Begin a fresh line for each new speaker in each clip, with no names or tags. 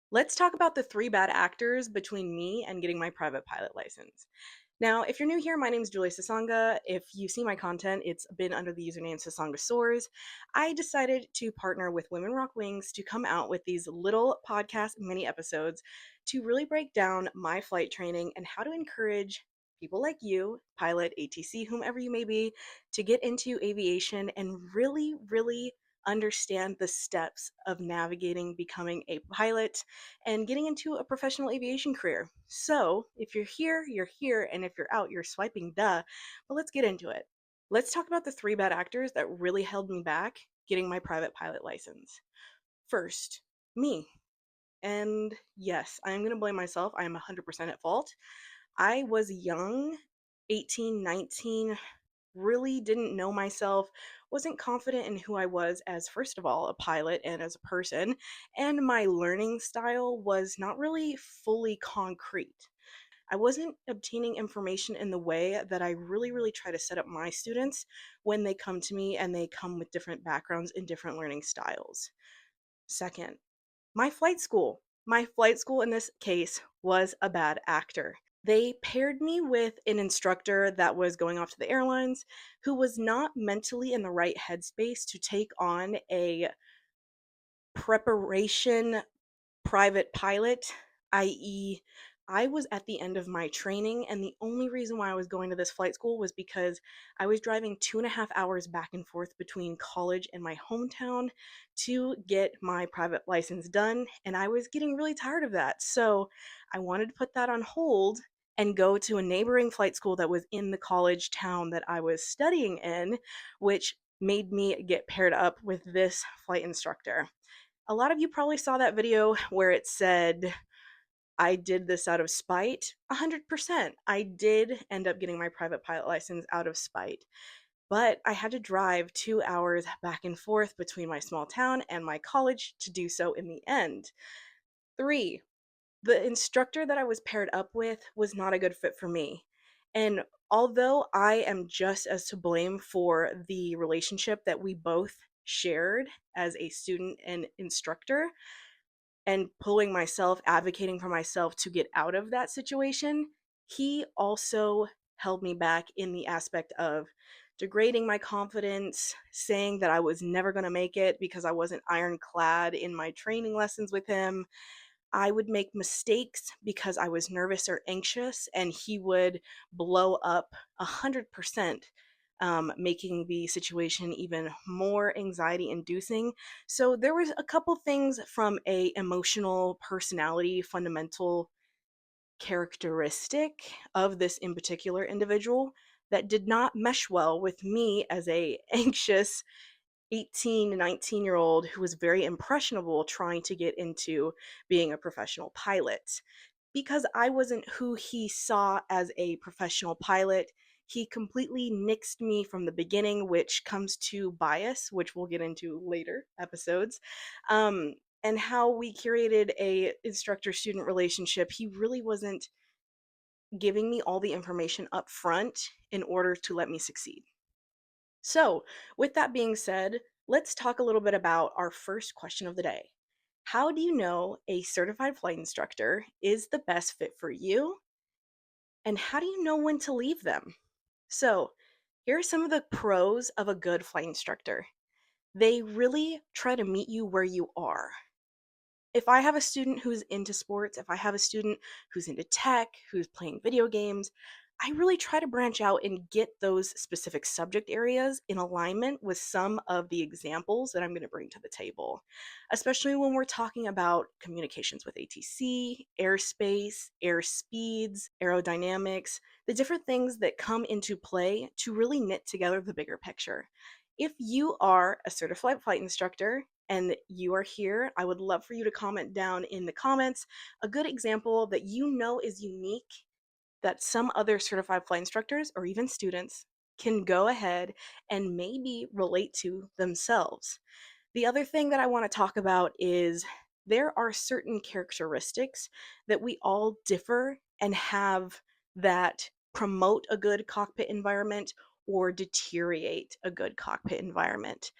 Let's talk about the three bad actors between me and getting my private pilot license. Now, if you're new here, my name is Julia Sasanga. If you see my content, it's been under the username Sasanga Soars. I decided to partner with Women Rock Wings to come out with these little podcast mini episodes to really break down my flight training and how to encourage people like you, pilot, ATC, whomever you may be, to get into aviation and really understand the steps of navigating becoming a pilot and getting into a professional aviation career. So, if you're here, you're here, and if you're out, you're swiping duh. But let's get into it. Let's talk about the three bad actors that really held me back getting my private pilot license. First, me. And yes, I am going to blame myself. I am 100% at fault. I was young, 18, 19, really didn't know myself, wasn't confident in who I was as, first of all, a pilot and as a person, and my learning style was not really fully concrete. I wasn't obtaining information in the way that I really try to set up my students when they come to me and they come with different backgrounds and different learning styles. Second, my flight school. My flight school in this case was a bad actor. They paired me with an instructor that was going off to the airlines who was not mentally in the right headspace to take on a preparation private pilot, i.e., I was at the end of my training, and the only reason why I was going to this flight school was because I was driving 2.5 hours back and forth between college and my hometown to get my private license done, and I was getting really tired of that. So I wanted to put that on hold and go to a neighboring flight school that was in the college town that I was studying in, which made me get paired up with this flight instructor. A lot of you probably saw that video where it said, I did this out of spite. 100%. I did end up getting my private pilot license out of spite, but I had to drive 2 hours back and forth between my small town and my college to do so in the end. Three, the instructor that I was paired up with was not a good fit for me. And although I am just as to blame for the relationship that we both shared as a student and instructor, and pulling myself, advocating for myself to get out of that situation, he also held me back in the aspect of degrading my confidence, saying that I was never going to make it because I wasn't ironclad in my training lessons with him. I would make mistakes because I was nervous or anxious, and he would blow up 100%, making the situation even more anxiety inducing. So there was a couple things from a emotional personality fundamental characteristic of this in particular individual that did not mesh well with me as a anxious 18 to 19-year-old who was very impressionable trying to get into being a professional pilot. Because I wasn't who he saw as a professional pilot, he completely nixed me from the beginning, which comes to bias, which we'll get into later episodes. Um, and how we curated a instructor student relationship, he really wasn't giving me all the information up front in order to let me succeed. So, with that being said, let's talk a little bit about our first question of the day. How do you know a certified flight instructor is the best fit for you? And how do you know when to leave them? So, here are some of the pros of a good flight instructor. They really try to meet you where you are. If I have a student who's into sports, if I have a student who's into tech, who's playing video games, I really try to branch out and get those specific subject areas in alignment with some of the examples that I'm going to bring to the table, especially when we're talking about communications with ATC, airspace, air speeds, aerodynamics, the different things that come into play to really knit together the bigger picture. If you are a certified flight instructor and you are here, I would love for you to comment down in the comments a good example that you know is unique that some other certified flight instructors or even students can go ahead and maybe relate to themselves. The other thing that I want to talk about is there are certain characteristics that we all differ and have that promote a good cockpit environment or deteriorate a good cockpit environment.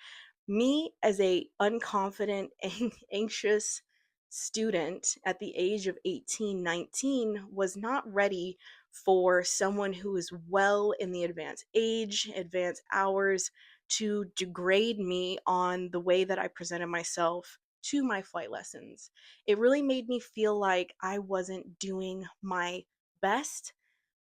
Me as a unconfident, anxious student at the age of 18, 19 was not ready for someone who is well in the advanced age, advanced hours to degrade me on the way that I presented myself to my flight lessons. It really made me feel like I wasn't doing my best,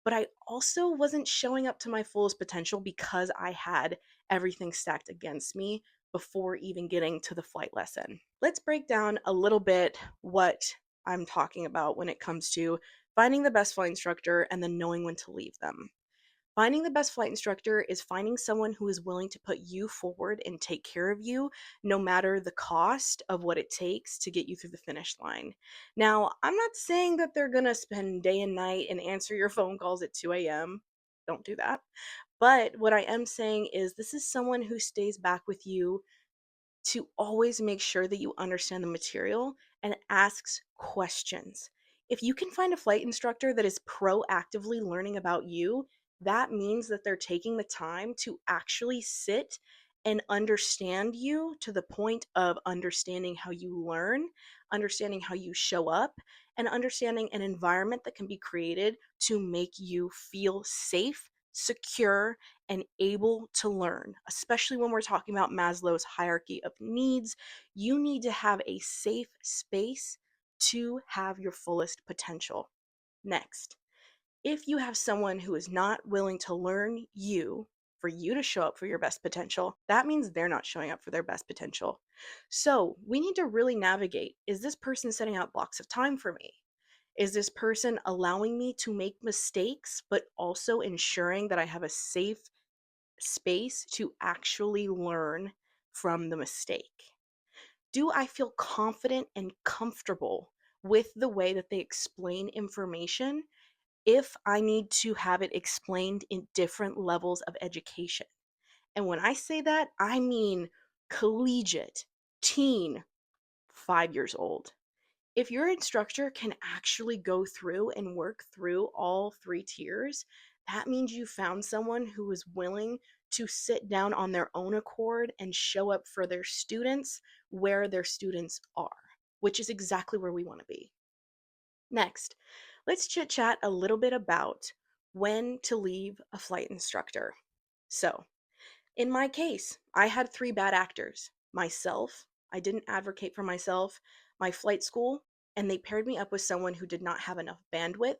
but I also wasn't showing up to my fullest potential because I had everything stacked against me before even getting to the flight lesson. Let's break down a little bit what I'm talking about when it comes to finding the best flight instructor and then knowing when to leave them. Finding the best flight instructor is finding someone who is willing to put you forward and take care of you, no matter the cost of what it takes to get you through the finish line. Now, I'm not saying that they're going to spend day and night and answer your phone calls at 2 a.m. Don't do that. But what I am saying is this is someone who stays back with you to always make sure that you understand the material and asks questions. If you can find a flight instructor that is proactively learning about you, that means that they're taking the time to actually sit and understand you to the point of understanding how you learn, understanding how you show up, and understanding an environment that can be created to make you feel safe, secure, and able to learn, especially when we're talking about Maslow's hierarchy of needs. You need to have a safe space to have your fullest potential. Next, if you have someone who is not willing to learn you for you to show up for your best potential, that means they're not showing up for their best potential. So we need to really navigate, is this person setting out blocks of time for me? Is this person allowing me to make mistakes, but also ensuring that I have a safe space to actually learn from the mistake? Do I feel confident and comfortable with the way that they explain information if I need to have it explained in different levels of education? And when I say that, I mean collegiate, teen, 5 years old. If your instructor can actually go through and work through all three tiers, that means you found someone who is willing to sit down on their own accord and show up for their students where their students are, which is exactly where we want to be. Next, let's chit chat a little bit about when to leave a flight instructor. So, in my case, I had three bad actors: myself, I didn't advocate for myself, my flight school, and they paired me up with someone who did not have enough bandwidth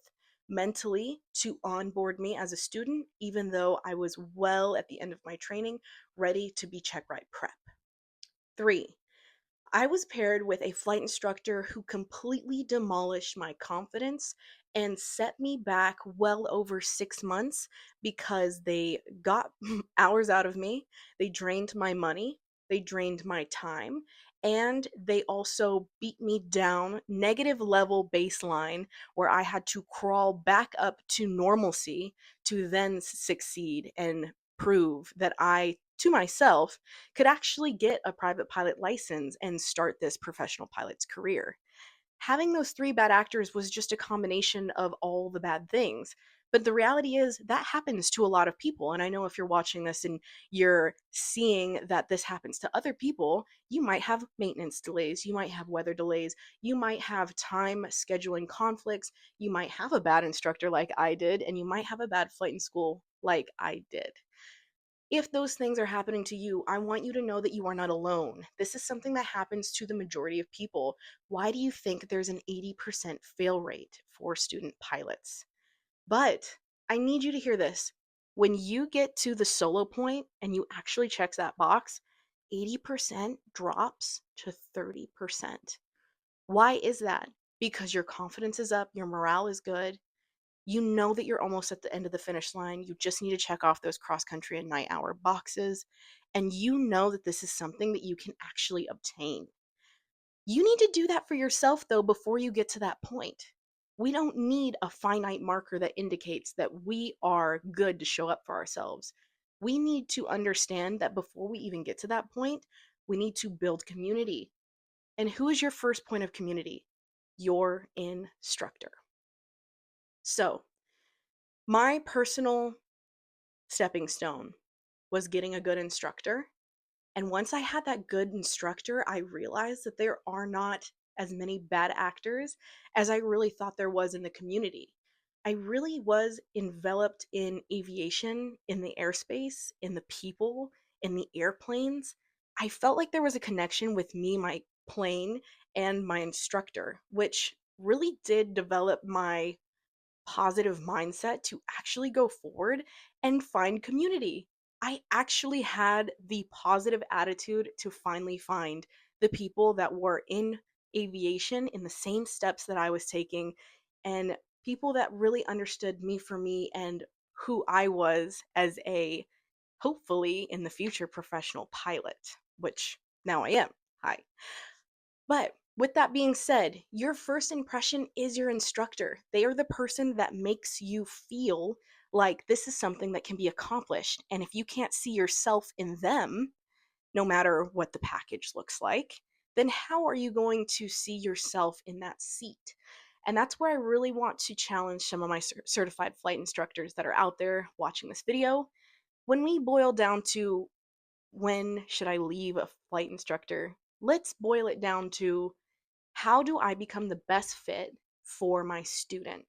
mentally to onboard me as a student, even though I was well at the end of my training, ready to be checkride prep. Three, I was paired with a flight instructor who completely demolished my confidence and set me back well over 6 months because they got hours out of me, they drained my money, they drained my time, and they also beat me down negative level baseline where I had to crawl back up to normalcy to then succeed and prove that I, to myself, could actually get a private pilot license and start this professional pilot's career. Having those three bad actors was just a combination of all the bad things. But the reality is that happens to a lot of people. And I know if you're watching this and you're seeing that this happens to other people, you might have maintenance delays, you might have weather delays, you might have time scheduling conflicts, you might have a bad instructor like I did, and you might have a bad flight in school like I did. If those things are happening to you, I want you to know that you are not alone. This is something that happens to the majority of people. Why do you think there's an 80% fail rate for student pilots? But I need you to hear this. When you get to the solo point and you actually check that box, 80% drops to 30%. Why is that? Because your confidence is up, your morale is good, you know that you're almost at the end of the finish line. You just need to check off those cross country and night hour boxes. And you know that this is something that you can actually obtain. You need to do that for yourself, though, before you get to that point. We don't need a finite marker that indicates that we are good to show up for ourselves. We need to understand that before we even get to that point, we need to build community. And who is your first point of community? Your instructor. So, my personal stepping stone was getting a good instructor. And once I had that good instructor, I realized that there are not as many bad actors as I really thought there was in the community. I really was enveloped in aviation, in the airspace, in the people, in the airplanes. I felt like there was a connection with me, my plane, and my instructor, which really did develop my positive mindset to actually go forward and find community. I actually had the positive attitude to finally find the people that were in aviation in the same steps that I was taking, and people that really understood me for me and who I was as a, hopefully in the future, professional pilot, which now I am. Hi. But with that being said, your first impression is your instructor. They are the person that makes you feel like this is something that can be accomplished. And if you can't see yourself in them, no matter what the package looks like, then how are you going to see yourself in that seat? And that's where I really want to challenge some of my certified flight instructors that are out there watching this video. When we boil down to when should I leave a flight instructor, let's boil it down to how do I become the best fit for my student?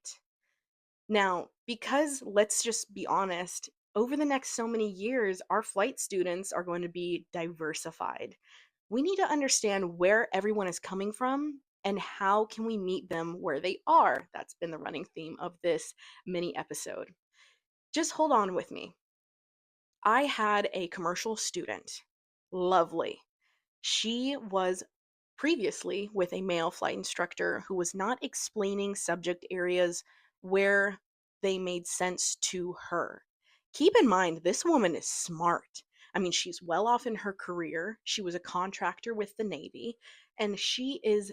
Now, because let's just be honest, over the next so many years, our flight students are going to be diversified. We need to understand where everyone is coming from and how can we meet them where they are. That's been the running theme of this mini episode. Just hold on with me. I had a commercial student. Lovely. She was previously with a male flight instructor who was not explaining subject areas where they made sense to her. Keep in mind, this woman is smart. I mean, she's well off in her career. She was a contractor with the Navy, and she is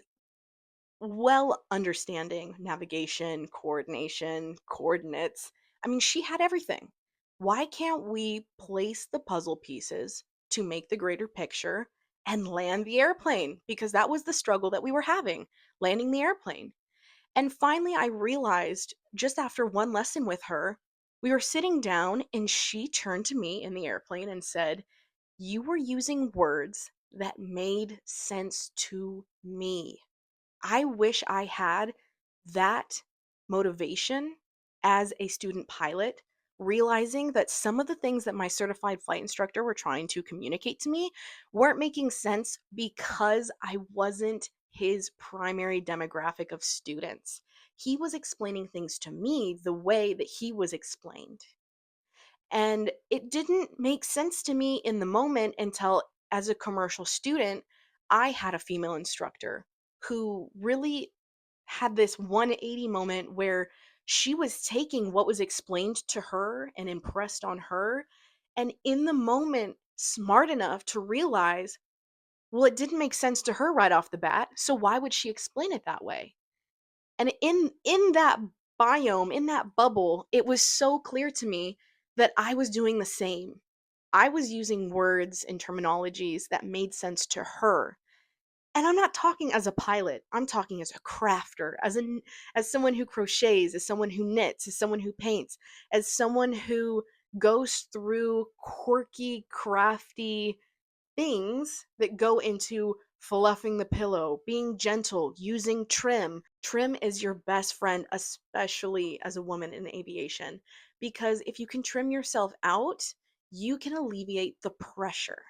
well understanding navigation, coordination, coordinates. I mean, she had everything. Why can't we place the puzzle pieces to make the greater picture and land the airplane? Because that was the struggle that we were having, landing the airplane. And finally, I realized just after one lesson with her, we were sitting down and she turned to me in the airplane and said, "You were using words that made sense to me." I wish I had that motivation as a student pilot, realizing that some of the things that my certified flight instructor were trying to communicate to me weren't making sense because I wasn't his primary demographic of students. He was explaining things to me the way that he was explained. And it didn't make sense to me in the moment until, as a commercial student, I had a female instructor who really had this 180 moment where she was taking what was explained to her and impressed on her, and in the moment, smart enough to realize, well, it didn't make sense to her right off the bat, so why would she explain it that way? And in that biome, in that bubble, it was so clear to me that I was doing the same. I was using words and terminologies that made sense to her. And I'm not talking as a pilot. I'm talking as a crafter, as someone who crochets, as someone who knits, as someone who paints, as someone who goes through quirky, crafty things that go into fluffing the pillow, being gentle, using trim. Trim is your best friend, especially as a woman in aviation, because if you can trim yourself out, you can alleviate the pressure.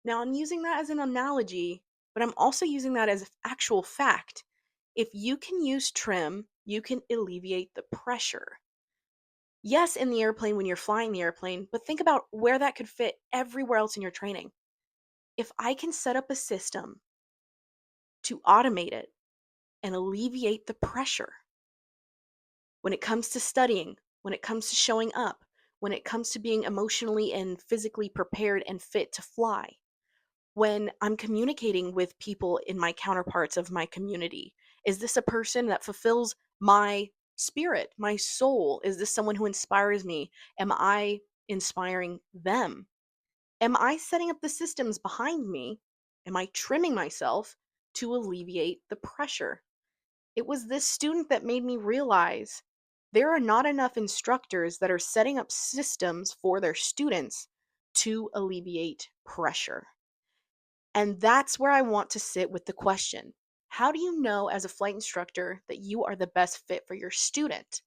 Now, I'm using that as an analogy, but I'm also using that as actual fact. If you can use trim, you can alleviate the pressure. Yes, in the airplane when you're flying the airplane, but think about where that could fit everywhere else in your training. If I can set up a system to automate it and alleviate the pressure when it comes to studying, when it comes to showing up, when it comes to being emotionally and physically prepared and fit to fly, when I'm communicating with people in my counterparts of my community, is this a person that fulfills my spirit, my soul? Is this someone who inspires me? Am I inspiring them? Am I setting up the systems behind me? Am I trimming myself to alleviate the pressure? It was this student that made me realize there are not enough instructors that are setting up systems for their students to alleviate pressure. And that's where I want to sit with the question. How do you know as a flight instructor that you are the best fit for your student?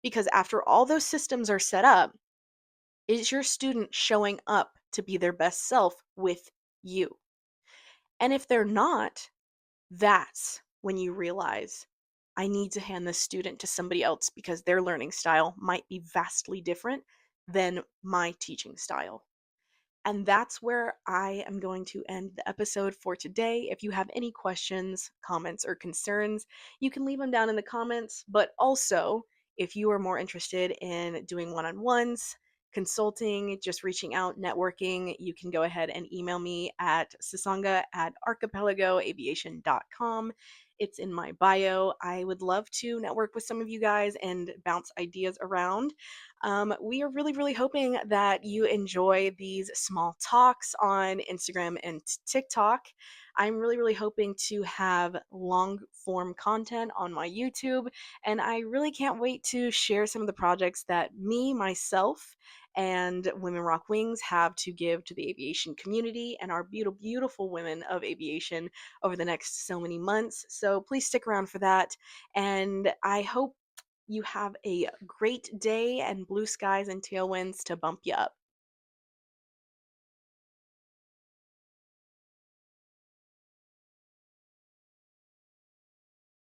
Because after all those systems are set up, is your student showing up to be their best self with you? And if they're not, that's when you realize I need to hand this student to somebody else because their learning style might be vastly different than my teaching style. And that's where I am going to end the episode for today. If you have any questions, comments, or concerns, you can leave them down in the comments. But also, if you are more interested in doing one on ones, consulting, just reaching out, networking, you can go ahead and email me at sasanga@archipelagoaviation.com. It's in my bio. I would love to network with some of you guys and bounce ideas around. We are really, really hoping that you enjoy these small talks on Instagram and TikTok. I'm really, really hoping to have long form content on my YouTube, and I really can't wait to share some of the projects that me, myself, and Women Rock Wings have to give to the aviation community and our beautiful, beautiful women of aviation over the next so many months. So please stick around for that. And I hope you have a great day and blue skies and tailwinds to bump you up.